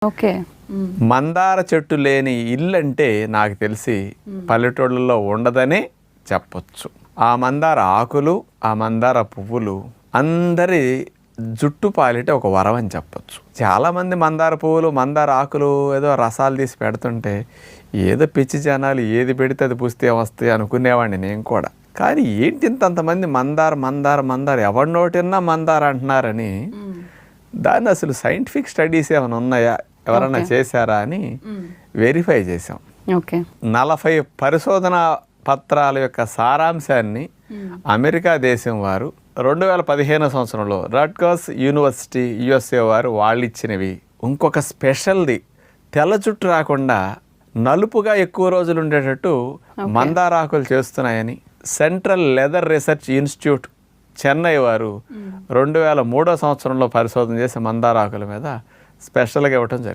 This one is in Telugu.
ఓకే. మందార చెట్టు లేని ఇల్లు అంటే నాకు తెలిసి పల్లెటూళ్ళలో ఉండదనే చెప్పొచ్చు. ఆ మందార ఆకులు, ఆ మందార పువ్వులు అందరి జుట్టు పాలిట ఒక వరం అని చెప్పొచ్చు. చాలామంది మందార పువ్వులు, మందార ఆకులు ఏదో రసాలు తీసి పెడుతుంటే ఏదో పిచ్చి జనాలు ఏది పెడితే అది పుస్తే వస్తాయి అనుకునేవాడిని నేను కూడా. కానీ ఏంటి ఇంతంతమంది మందార మందార మందార ఎవరి నోటిన్నా మందార అంటున్నారని, దాన్ని అసలు సైంటిఫిక్ స్టడీస్ ఏమైనా ఉన్నాయా, ఎవరైనా చేశారా అని వెరిఫై చేసాం. ఓకే. 40 పరిశోధన పత్రాల యొక్క సారాంశాన్ని అమెరికా దేశం వారు 2015 సంవత్సరంలో రట్గర్స్ యూనివర్సిటీ USA వారు వాళ్ళు ఇచ్చినవి. ఇంకొక స్పెషల్ది తెల్ల జుట్టు రాకుండా నలుపుగా ఎక్కువ రోజులు ఉండేటట్టు మందారాకులు చేస్తున్నాయని central leather research institute Chennai వారు 2003 సంవత్సరంలో పరిశోధన చేసి మందారాకుల మీద స్పెషల్గా ఇవ్వటం జరిగింది.